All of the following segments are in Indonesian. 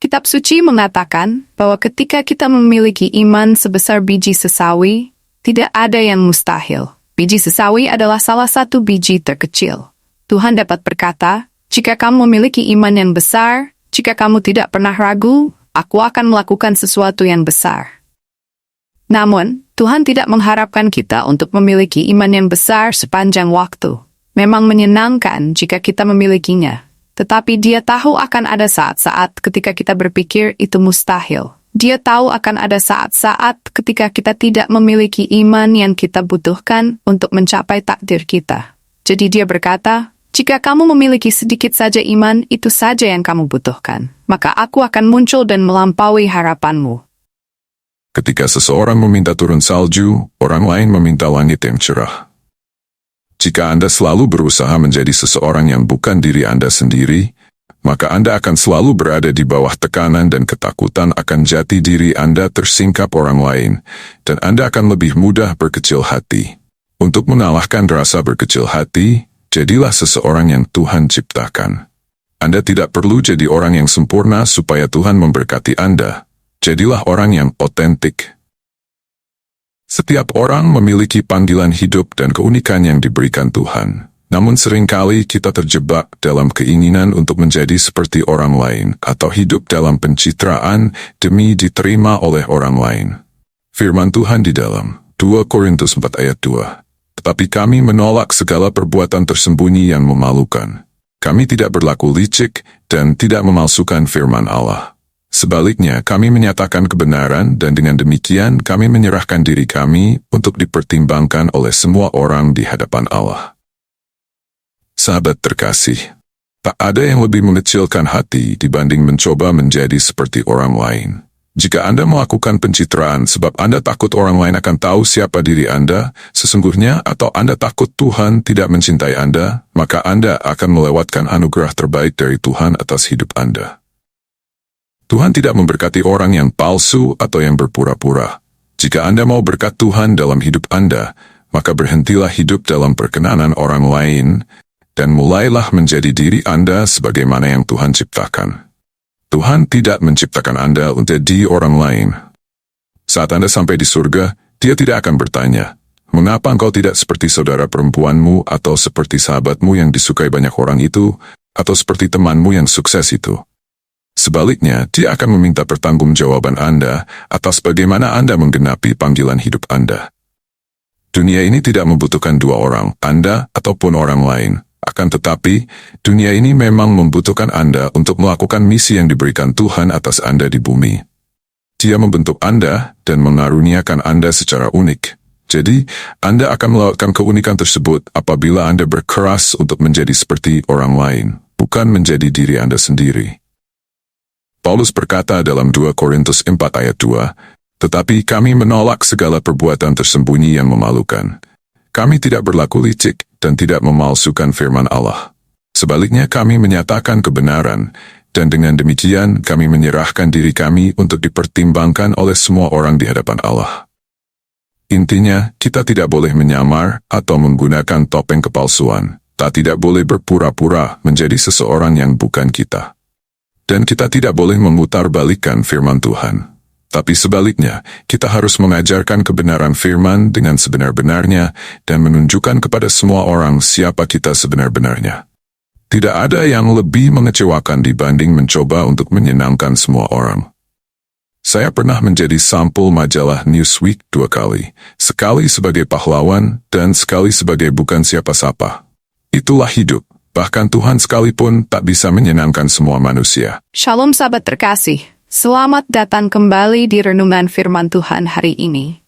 Kitab suci mengatakan bahwa ketika kita memiliki iman sebesar biji sesawi, tidak ada yang mustahil. Biji sesawi adalah salah satu biji terkecil. Tuhan dapat berkata, jika kamu memiliki iman yang besar, jika kamu tidak pernah ragu, aku akan melakukan sesuatu yang besar. Namun, Tuhan tidak mengharapkan kita untuk memiliki iman yang besar sepanjang waktu. Memang menyenangkan jika kita memilikinya. Tetapi Dia tahu akan ada saat-saat ketika kita berpikir itu mustahil. Dia tahu akan ada saat-saat ketika kita tidak memiliki iman yang kita butuhkan untuk mencapai takdir kita. Jadi Dia berkata, jika kamu memiliki sedikit saja iman, itu saja yang kamu butuhkan. Maka aku akan muncul dan melampaui harapanmu. Ketika seseorang meminta turun salju, orang lain meminta langit yang cerah. Jika Anda selalu berusaha menjadi seseorang yang bukan diri Anda sendiri, maka Anda akan selalu berada di bawah tekanan dan ketakutan akan jati diri Anda tersingkap orang lain, dan Anda akan lebih mudah berkecil hati. Untuk mengalahkan rasa berkecil hati, jadilah seseorang yang Tuhan ciptakan. Anda tidak perlu jadi orang yang sempurna supaya Tuhan memberkati Anda. Jadilah orang yang otentik. Setiap orang memiliki panggilan hidup dan keunikan yang diberikan Tuhan. Namun seringkali kita terjebak dalam keinginan untuk menjadi seperti orang lain atau hidup dalam pencitraan demi diterima oleh orang lain. Firman Tuhan di dalam 2 Korintus 4 ayat 2. Tetapi kami menolak segala perbuatan tersembunyi yang memalukan. Kami tidak berlaku licik dan tidak memalsukan firman Allah. Sebaliknya, kami menyatakan kebenaran dan dengan demikian kami menyerahkan diri kami untuk dipertimbangkan oleh semua orang di hadapan Allah. Sahabat terkasih, tak ada yang lebih mengecilkan hati dibanding mencoba menjadi seperti orang lain. Jika Anda melakukan pencitraan sebab Anda takut orang lain akan tahu siapa diri Anda, sesungguhnya atau Anda takut Tuhan tidak mencintai Anda, maka Anda akan melewatkan anugerah terbaik dari Tuhan atas hidup Anda. Tuhan tidak memberkati orang yang palsu atau yang berpura-pura. Jika Anda mau berkat Tuhan dalam hidup Anda, maka berhentilah hidup dalam perkenanan orang lain, dan mulailah menjadi diri Anda sebagaimana yang Tuhan ciptakan. Tuhan tidak menciptakan Anda untuk jadi orang lain. Saat Anda sampai di surga, Dia tidak akan bertanya, mengapa engkau tidak seperti saudara perempuanmu atau seperti sahabatmu yang disukai banyak orang itu, atau seperti temanmu yang sukses itu. Sebaliknya, Dia akan meminta pertanggungjawaban Anda atas bagaimana Anda menggenapi panggilan hidup Anda. Dunia ini tidak membutuhkan dua orang, Anda ataupun orang lain. Akan tetapi, dunia ini memang membutuhkan Anda untuk melakukan misi yang diberikan Tuhan atas Anda di bumi. Dia membentuk Anda dan mengaruniakan Anda secara unik. Jadi, Anda akan melewatkan keunikan tersebut apabila Anda berkeras untuk menjadi seperti orang lain, bukan menjadi diri Anda sendiri. Paulus berkata dalam 2 Korintus 4 ayat 2, tetapi kami menolak segala perbuatan tersembunyi yang memalukan. Kami tidak berlaku licik dan tidak memalsukan firman Allah. Sebaliknya kami menyatakan kebenaran, dan dengan demikian kami menyerahkan diri kami untuk dipertimbangkan oleh semua orang di hadapan Allah. Intinya, kita tidak boleh menyamar atau menggunakan topeng kepalsuan. Tidak boleh berpura-pura menjadi seseorang yang bukan kita. Dan kita tidak boleh memutarbalikkan firman Tuhan. Tapi sebaliknya, kita harus mengajarkan kebenaran firman dengan sebenar-benarnya dan menunjukkan kepada semua orang siapa kita sebenar-benarnya. Tidak ada yang lebih mengecewakan dibanding mencoba untuk menyenangkan semua orang. Saya pernah menjadi sampul majalah Newsweek 2 kali, sekali sebagai pahlawan dan sekali sebagai bukan siapa-siapa. Itulah hidup. Bahkan Tuhan sekalipun tak bisa menyenangkan semua manusia. Shalom sahabat terkasih, selamat datang kembali di Renungan Firman Tuhan hari ini.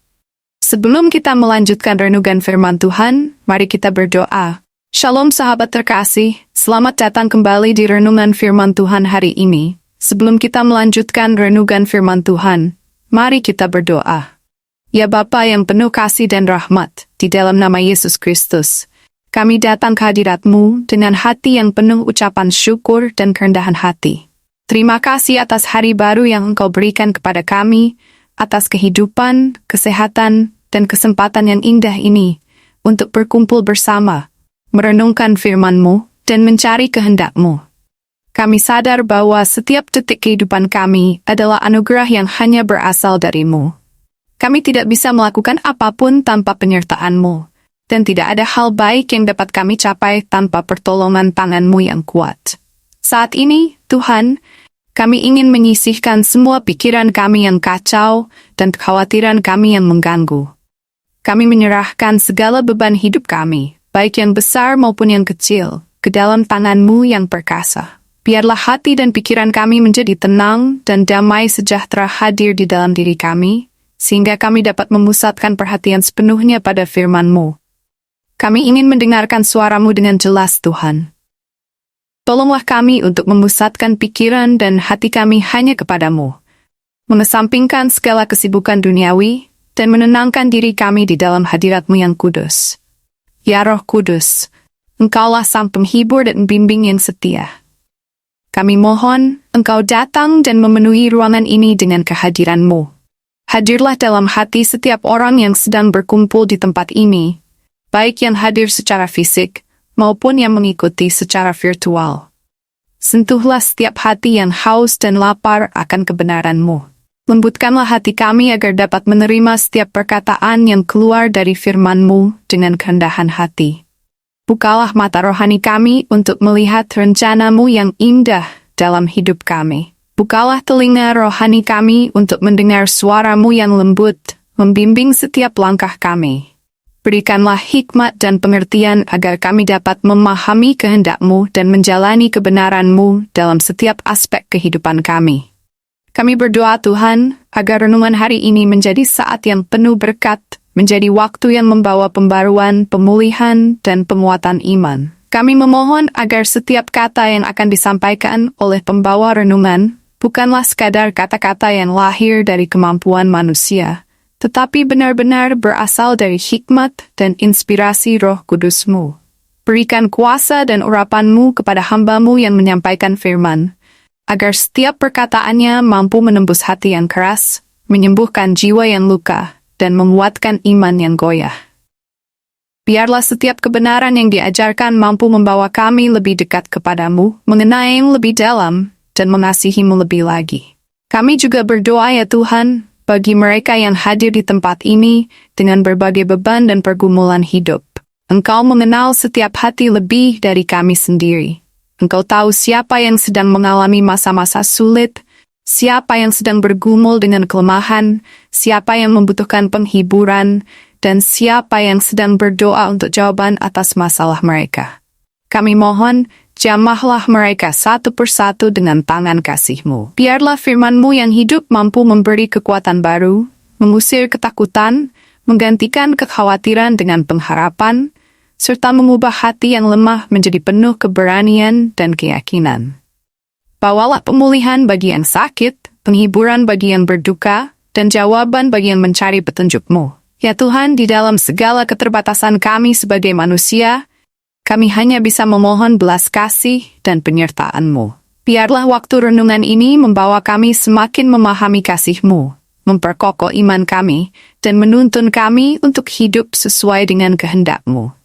Sebelum kita melanjutkan renungan Firman Tuhan, mari kita berdoa. Shalom sahabat terkasih, selamat datang kembali di Renungan Firman Tuhan hari ini. Sebelum kita melanjutkan renungan Firman Tuhan, mari kita berdoa. Ya Bapa yang penuh kasih dan rahmat, di dalam nama Yesus Kristus, kami datang ke hadirat-Mu dengan hati yang penuh ucapan syukur dan kerendahan hati. Terima kasih atas hari baru yang Engkau berikan kepada kami, atas kehidupan, kesehatan, dan kesempatan yang indah ini, untuk berkumpul bersama, merenungkan firman-Mu, dan mencari kehendak-Mu. Kami sadar bahwa setiap detik kehidupan kami adalah anugerah yang hanya berasal darimu. Kami tidak bisa melakukan apapun tanpa penyertaan-Mu, dan tidak ada hal baik yang dapat kami capai tanpa pertolongan tangan-Mu yang kuat. Saat ini, Tuhan, kami ingin menyisihkan semua pikiran kami yang kacau dan kekhawatiran kami yang mengganggu. Kami menyerahkan segala beban hidup kami, baik yang besar maupun yang kecil, ke dalam tangan-Mu yang perkasa. Biarlah hati dan pikiran kami menjadi tenang dan damai sejahtera hadir di dalam diri kami, sehingga kami dapat memusatkan perhatian sepenuhnya pada firman-Mu. Kami ingin mendengarkan suara-Mu dengan jelas, Tuhan. Tolonglah kami untuk memusatkan pikiran dan hati kami hanya kepadamu, mengesampingkan segala kesibukan duniawi, dan menenangkan diri kami di dalam hadirat-Mu yang kudus. Ya Roh Kudus, Engkaulah Sang Penghibur dan Pembimbing yang setia. Kami mohon, Engkau datang dan memenuhi ruangan ini dengan kehadiran-Mu. Hadirlah dalam hati setiap orang yang sedang berkumpul di tempat ini, baik yang hadir secara fisik, maupun yang mengikuti secara virtual. Sentuhlah setiap hati yang haus dan lapar akan kebenaran-Mu. Lembutkanlah hati kami agar dapat menerima setiap perkataan yang keluar dari firman-Mu dengan kerendahan hati. Bukalah mata rohani kami untuk melihat rencana-Mu yang indah dalam hidup kami. Bukalah telinga rohani kami untuk mendengar suara-Mu yang lembut, membimbing setiap langkah kami. Berikanlah hikmat dan pengertian agar kami dapat memahami kehendak-Mu dan menjalani kebenaran-Mu dalam setiap aspek kehidupan kami. Kami berdoa Tuhan, agar renungan hari ini menjadi saat yang penuh berkat, menjadi waktu yang membawa pembaruan, pemulihan, dan penguatan iman. Kami memohon agar setiap kata yang akan disampaikan oleh pembawa renungan bukanlah sekadar kata-kata yang lahir dari kemampuan manusia, tetapi benar-benar berasal dari hikmat dan inspirasi Roh Kudus-Mu. Berikan kuasa dan urapan-Mu kepada hamba-Mu yang menyampaikan firman, agar setiap perkataannya mampu menembus hati yang keras, menyembuhkan jiwa yang luka, dan menguatkan iman yang goyah. Biarlah setiap kebenaran yang diajarkan mampu membawa kami lebih dekat kepadamu, mengenai-Mu lebih dalam, dan mengasihi-Mu lebih lagi. Kami juga berdoa ya Tuhan, bagi mereka yang hadir di tempat ini dengan berbagai beban dan pergumulan hidup. Engkau mengenal setiap hati lebih dari kami sendiri. Engkau tahu siapa yang sedang mengalami masa-masa sulit, siapa yang sedang bergumul dengan kelemahan, siapa yang membutuhkan penghiburan, dan siapa yang sedang berdoa untuk jawaban atas masalah mereka. Kami mohon, jamahlah mereka satu persatu dengan tangan kasih-Mu. Biarlah firman-Mu yang hidup mampu memberi kekuatan baru, mengusir ketakutan, menggantikan kekhawatiran dengan pengharapan, serta mengubah hati yang lemah menjadi penuh keberanian dan keyakinan. Bawalah pemulihan bagi yang sakit, penghiburan bagi yang berduka, dan jawaban bagi yang mencari petunjuk-Mu. Ya Tuhan, di dalam segala keterbatasan kami sebagai manusia, kami hanya bisa memohon belas kasih dan penyertaan-Mu. Biarlah waktu renungan ini membawa kami semakin memahami kasih-Mu, memperkokoh iman kami, dan menuntun kami untuk hidup sesuai dengan kehendak-Mu.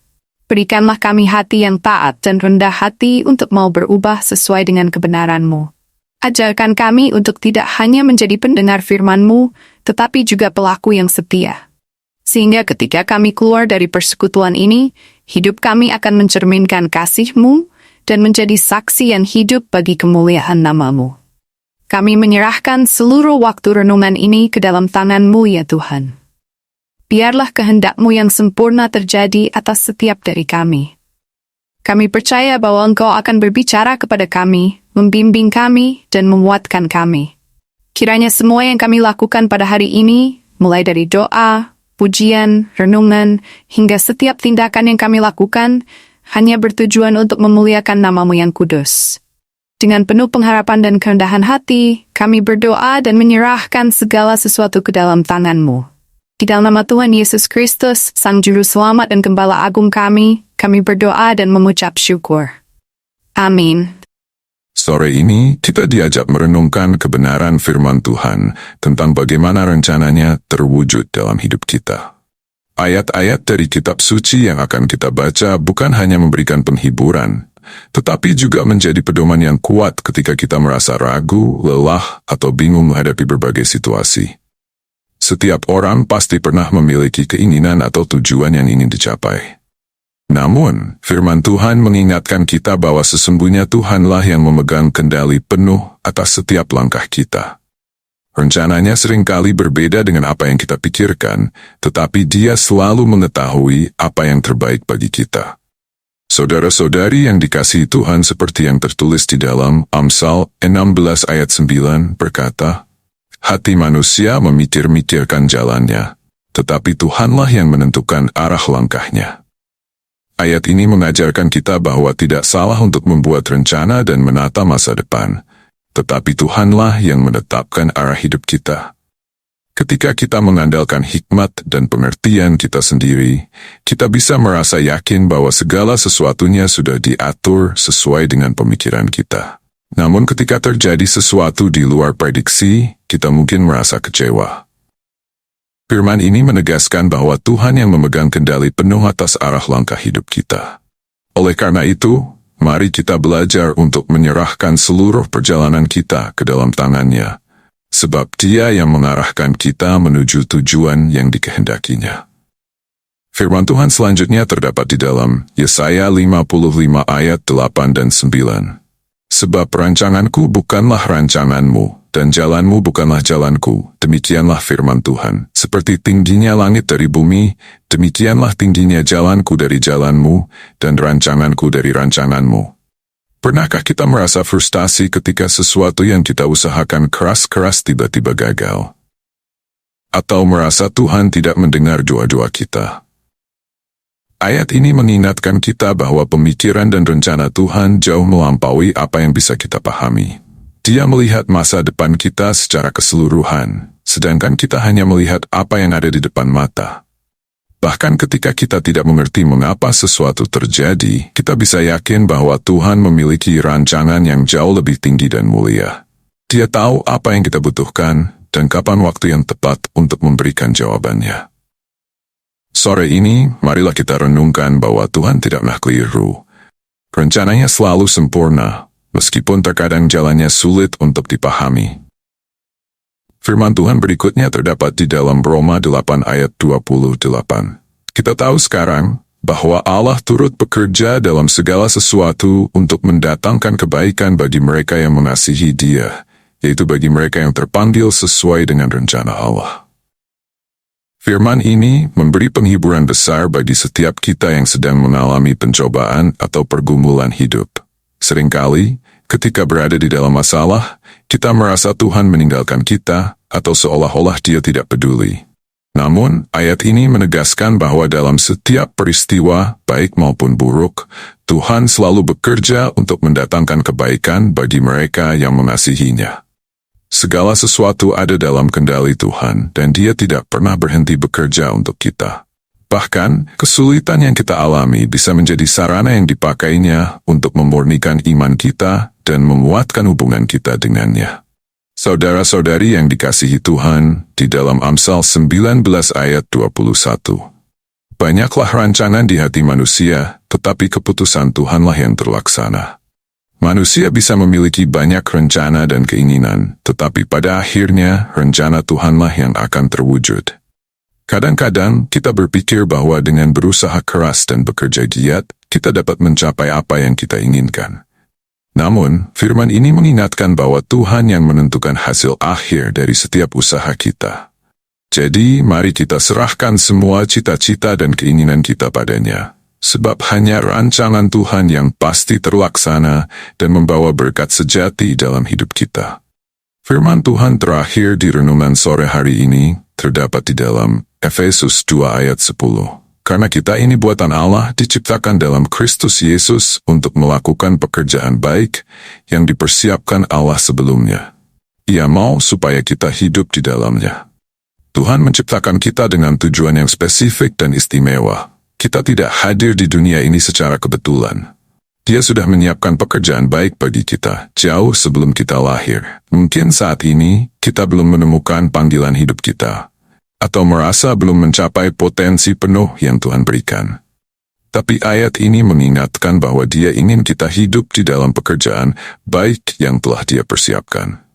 Berikanlah kami hati yang taat dan rendah hati untuk mau berubah sesuai dengan kebenaran-Mu. Ajarkan kami untuk tidak hanya menjadi pendengar firman-Mu, tetapi juga pelaku yang setia. Sehingga ketika kami keluar dari persekutuan ini, hidup kami akan mencerminkan kasih-Mu dan menjadi saksi yang hidup bagi kemuliaan nama-Mu. Kami menyerahkan seluruh waktu renungan ini ke dalam tangan-Mu ya Tuhan. Biarlah kehendak-Mu yang sempurna terjadi atas setiap dari kami. Kami percaya bahwa Engkau akan berbicara kepada kami, membimbing kami, dan menguatkan kami. Kiranya semua yang kami lakukan pada hari ini, mulai dari doa, pujian, renungan, hingga setiap tindakan yang kami lakukan, hanya bertujuan untuk memuliakan nama-Mu yang kudus. Dengan penuh pengharapan dan kerendahan hati, kami berdoa dan menyerahkan segala sesuatu ke dalam tangan-Mu. Di dalam nama Tuhan Yesus Kristus, Sang Juru Selamat dan Gembala Agung kami berdoa dan mengucap syukur. Amin. Sore ini, kita diajak merenungkan kebenaran firman Tuhan tentang bagaimana rencananya terwujud dalam hidup kita. Ayat-ayat dari kitab suci yang akan kita baca bukan hanya memberikan penghiburan tetapi juga menjadi pedoman yang kuat ketika kita merasa ragu, lelah, atau bingung menghadapi berbagai situasi. Setiap orang pasti pernah memiliki keinginan atau tujuan yang ingin dicapai. Namun, firman Tuhan mengingatkan kita bahwa sesungguhnya Tuhanlah yang memegang kendali penuh atas setiap langkah kita. Rencananya seringkali berbeda dengan apa yang kita pikirkan, tetapi Dia selalu mengetahui apa yang terbaik bagi kita. Saudara-saudari yang dikasihi Tuhan, seperti yang tertulis di dalam Amsal 16 ayat 9 berkata, "Hati manusia memikir-mikirkan jalannya, tetapi Tuhanlah yang menentukan arah langkahnya." Ayat ini mengajarkan kita bahwa tidak salah untuk membuat rencana dan menata masa depan, tetapi Tuhanlah yang menetapkan arah hidup kita. Ketika kita mengandalkan hikmat dan pengertian kita sendiri, kita bisa merasa yakin bahwa segala sesuatunya sudah diatur sesuai dengan pemikiran kita. Namun ketika terjadi sesuatu di luar prediksi, kita mungkin merasa kecewa. Firman ini menegaskan bahwa Tuhan yang memegang kendali penuh atas arah langkah hidup kita. Oleh karena itu, mari kita belajar untuk menyerahkan seluruh perjalanan kita ke dalam tangan-Nya, sebab Dia yang mengarahkan kita menuju tujuan yang dikehendakinya. Firman Tuhan selanjutnya terdapat di dalam Yesaya 55 ayat 8 dan 9. "Sebab rancanganku bukanlah rancanganmu, dan jalanmu bukanlah jalanku, demikianlah firman Tuhan. Seperti tingginya langit dari bumi, demikianlah tingginya jalanku dari jalanmu, dan rancanganku dari rancanganmu." Pernahkah kita merasa frustasi ketika sesuatu yang kita usahakan keras-keras tiba-tiba gagal? Atau merasa Tuhan tidak mendengar doa-doa kita? Ayat ini mengingatkan kita bahwa pemikiran dan rencana Tuhan jauh melampaui apa yang bisa kita pahami. Dia melihat masa depan kita secara keseluruhan, sedangkan kita hanya melihat apa yang ada di depan mata. Bahkan ketika kita tidak mengerti mengapa sesuatu terjadi, kita bisa yakin bahwa Tuhan memiliki rancangan yang jauh lebih tinggi dan mulia. Dia tahu apa yang kita butuhkan dan kapan waktu yang tepat untuk memberikan jawabannya. Sore ini, marilah kita renungkan bahwa Tuhan tidak pernah keliru. Rencananya selalu sempurna, meskipun terkadang jalannya sulit untuk dipahami. Firman Tuhan berikutnya terdapat di dalam Roma 8 ayat 28. Kita tahu sekarang bahwa Allah turut bekerja dalam segala sesuatu untuk mendatangkan kebaikan bagi mereka yang mengasihi Dia, yaitu bagi mereka yang terpanggil sesuai dengan rencana Allah. Firman ini memberi penghiburan besar bagi setiap kita yang sedang mengalami pencobaan atau pergumulan hidup. Seringkali, ketika berada di dalam masalah, kita merasa Tuhan meninggalkan kita, atau seolah-olah Dia tidak peduli. Namun, ayat ini menegaskan bahwa dalam setiap peristiwa, baik maupun buruk, Tuhan selalu bekerja untuk mendatangkan kebaikan bagi mereka yang mengasihinya. Segala sesuatu ada dalam kendali Tuhan, dan Dia tidak pernah berhenti bekerja untuk kita. Bahkan, kesulitan yang kita alami bisa menjadi sarana yang dipakainya untuk memurnikan iman kita dan menguatkan hubungan kita dengannya. Saudara-saudari yang dikasihi Tuhan, di dalam Amsal 19 ayat 21. "Banyaklah rancangan di hati manusia, tetapi keputusan Tuhanlah yang terlaksana." Manusia bisa memiliki banyak rencana dan keinginan, tetapi pada akhirnya rencana Tuhanlah yang akan terwujud. Kadang-kadang kita berpikir bahwa dengan berusaha keras dan bekerja giat, kita dapat mencapai apa yang kita inginkan. Namun, firman ini mengingatkan bahwa Tuhan yang menentukan hasil akhir dari setiap usaha kita. Jadi, mari kita serahkan semua cita-cita dan keinginan kita padanya. Sebab hanya rancangan Tuhan yang pasti terlaksana dan membawa berkat sejati dalam hidup kita. Firman Tuhan terakhir di renungan sore hari ini terdapat di dalam Efesus 2 ayat 10. "Karena kita ini buatan Allah diciptakan dalam Kristus Yesus untuk melakukan pekerjaan baik yang dipersiapkan Allah sebelumnya. Ia mau supaya kita hidup di dalamnya." Tuhan menciptakan kita dengan tujuan yang spesifik dan istimewa. Kita tidak hadir di dunia ini secara kebetulan. Dia sudah menyiapkan pekerjaan baik bagi kita jauh sebelum kita lahir. Mungkin saat ini kita belum menemukan panggilan hidup kita, atau merasa belum mencapai potensi penuh yang Tuhan berikan. Tapi ayat ini mengingatkan bahwa Dia ingin kita hidup di dalam pekerjaan baik yang telah Dia persiapkan.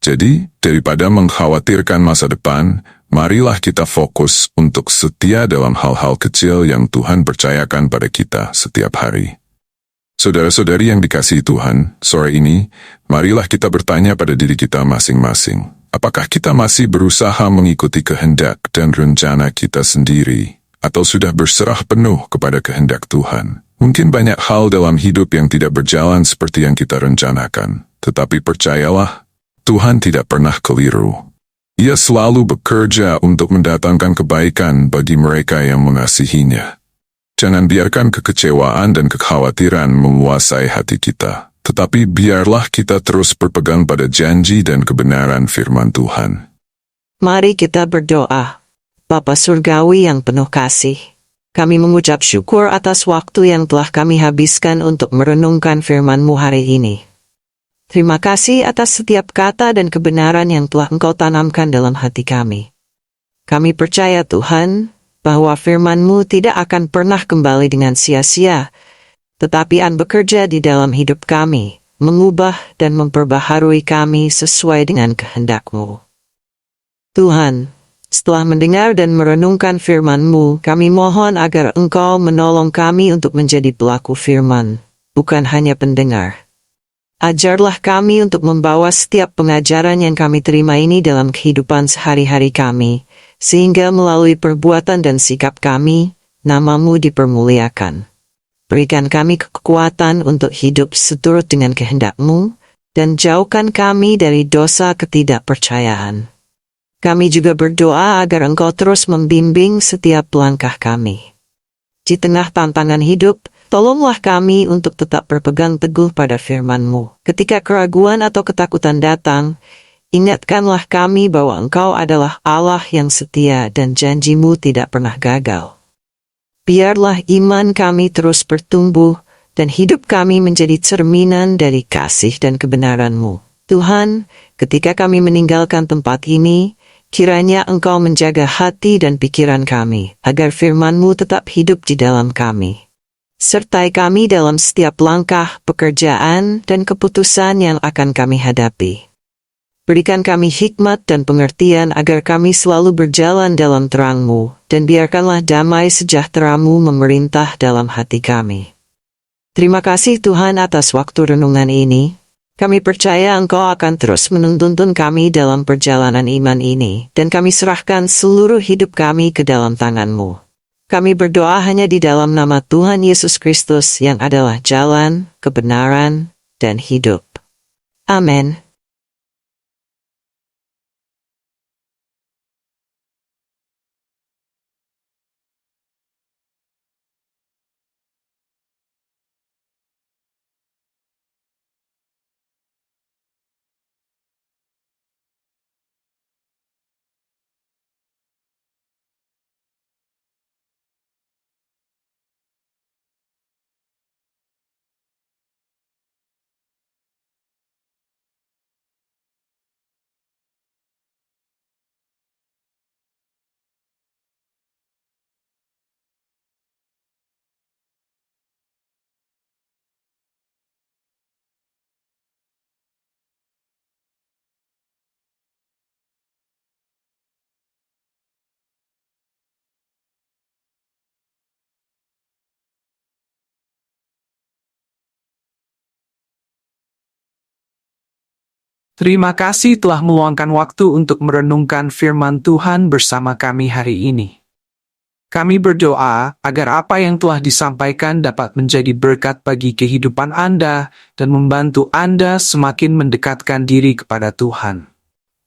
Jadi, daripada mengkhawatirkan masa depan, marilah kita fokus untuk setia dalam hal-hal kecil yang Tuhan percayakan pada kita setiap hari. Saudara-saudari yang dikasihi Tuhan, sore ini, marilah kita bertanya pada diri kita masing-masing. Apakah kita masih berusaha mengikuti kehendak dan rencana kita sendiri? Atau sudah berserah penuh kepada kehendak Tuhan? Mungkin banyak hal dalam hidup yang tidak berjalan seperti yang kita rencanakan. Tetapi percayalah, Tuhan tidak pernah keliru. Ia selalu bekerja untuk mendatangkan kebaikan bagi mereka yang mengasihinya. Jangan biarkan kekecewaan dan kekhawatiran menguasai hati kita. Tetapi biarlah kita terus berpegang pada janji dan kebenaran firman Tuhan. Mari kita berdoa. Bapa Surgawi yang penuh kasih, kami mengucap syukur atas waktu yang telah kami habiskan untuk merenungkan firman-Mu hari ini. Terima kasih atas setiap kata dan kebenaran yang telah Engkau tanamkan dalam hati kami. Kami percaya Tuhan, bahwa firman-Mu tidak akan pernah kembali dengan sia-sia, tetapi akan bekerja di dalam hidup kami, mengubah dan memperbaharui kami sesuai dengan kehendak-Mu. Tuhan, setelah mendengar dan merenungkan firman-Mu, kami mohon agar Engkau menolong kami untuk menjadi pelaku firman, bukan hanya pendengar. Ajarlah kami untuk membawa setiap pengajaran yang kami terima ini dalam kehidupan sehari-hari kami, sehingga melalui perbuatan dan sikap kami, nama-Mu dipermuliakan. Berikan kami kekuatan untuk hidup seturut dengan kehendak-Mu, dan jauhkan kami dari dosa ketidakpercayaan. Kami juga berdoa agar Engkau terus membimbing setiap langkah kami. Di tengah tantangan hidup, tolonglah kami untuk tetap berpegang teguh pada firman-Mu. Ketika keraguan atau ketakutan datang, ingatkanlah kami bahwa Engkau adalah Allah yang setia dan janji-Mu tidak pernah gagal. Biarlah iman kami terus bertumbuh dan hidup kami menjadi cerminan dari kasih dan kebenaran-Mu. Tuhan, ketika kami meninggalkan tempat ini, kiranya Engkau menjaga hati dan pikiran kami, agar firman-Mu tetap hidup di dalam kami. Sertai kami dalam setiap langkah, pekerjaan, dan keputusan yang akan kami hadapi. Berikan kami hikmat dan pengertian agar kami selalu berjalan dalam terang-Mu, dan biarkanlah damai sejahtera-Mu memerintah dalam hati kami. Terima kasih Tuhan atas waktu renungan ini. Kami percaya Engkau akan terus menuntun kami dalam perjalanan iman ini, dan kami serahkan seluruh hidup kami ke dalam tangan-Mu. Kami berdoa hanya di dalam nama Tuhan Yesus Kristus yang adalah jalan, kebenaran, dan hidup. Amin. Terima kasih telah meluangkan waktu untuk merenungkan firman Tuhan bersama kami hari ini. Kami berdoa agar apa yang telah disampaikan dapat menjadi berkat bagi kehidupan Anda dan membantu Anda semakin mendekatkan diri kepada Tuhan.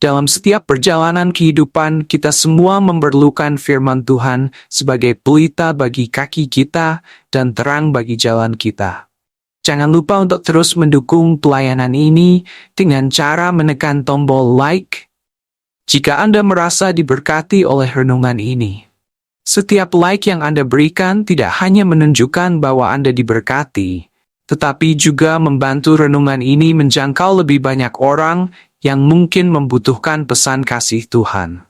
Dalam setiap perjalanan kehidupan, kita semua memerlukan firman Tuhan sebagai pelita bagi kaki kita dan terang bagi jalan kita. Jangan lupa untuk terus mendukung pelayanan ini dengan cara menekan tombol like jika Anda merasa diberkati oleh renungan ini. Setiap like yang Anda berikan tidak hanya menunjukkan bahwa Anda diberkati, tetapi juga membantu renungan ini menjangkau lebih banyak orang yang mungkin membutuhkan pesan kasih Tuhan.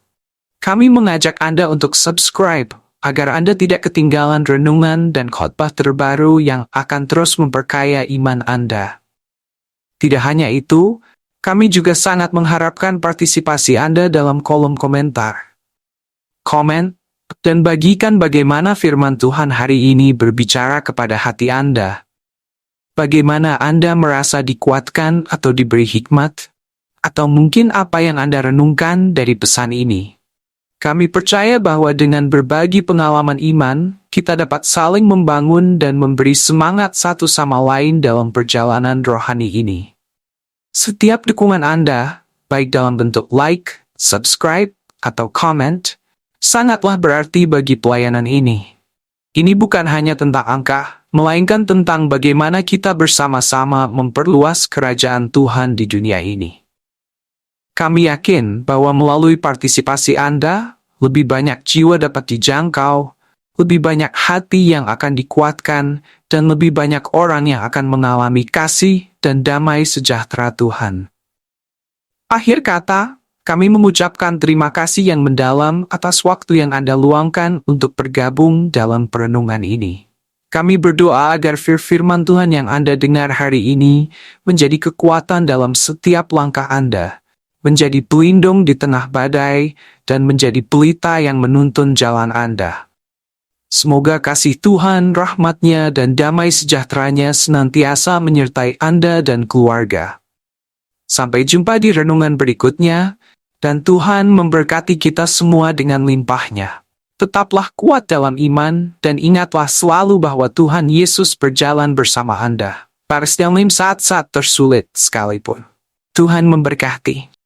Kami mengajak Anda untuk subscribe, agar Anda tidak ketinggalan renungan dan khotbah terbaru yang akan terus memperkaya iman Anda. Tidak hanya itu, kami juga sangat mengharapkan partisipasi Anda dalam kolom komentar. Komen, dan bagikan bagaimana firman Tuhan hari ini berbicara kepada hati Anda. Bagaimana Anda merasa dikuatkan atau diberi hikmat, atau mungkin apa yang Anda renungkan dari pesan ini. Kami percaya bahwa dengan berbagi pengalaman iman, kita dapat saling membangun dan memberi semangat satu sama lain dalam perjalanan rohani ini. Setiap dukungan Anda, baik dalam bentuk like, subscribe, atau comment, sangatlah berarti bagi pelayanan ini. Ini bukan hanya tentang angka, melainkan tentang bagaimana kita bersama-sama memperluas kerajaan Tuhan di dunia ini. Kami yakin bahwa melalui partisipasi Anda, lebih banyak jiwa dapat dijangkau, lebih banyak hati yang akan dikuatkan, dan lebih banyak orang yang akan mengalami kasih dan damai sejahtera Tuhan. Akhir kata, kami mengucapkan terima kasih yang mendalam atas waktu yang Anda luangkan untuk bergabung dalam perenungan ini. Kami berdoa agar firman Tuhan yang Anda dengar hari ini menjadi kekuatan dalam setiap langkah Anda, menjadi pelindung di tengah badai, dan menjadi pelita yang menuntun jalan Anda. Semoga kasih Tuhan, rahmat-Nya, dan damai sejahtera-Nya senantiasa menyertai Anda dan keluarga. Sampai jumpa di renungan berikutnya, dan Tuhan memberkati kita semua dengan limpah-Nya. Tetaplah kuat dalam iman, dan ingatlah selalu bahwa Tuhan Yesus berjalan bersama Anda, dalam saat-saat tersulit sekalipun. Tuhan memberkati.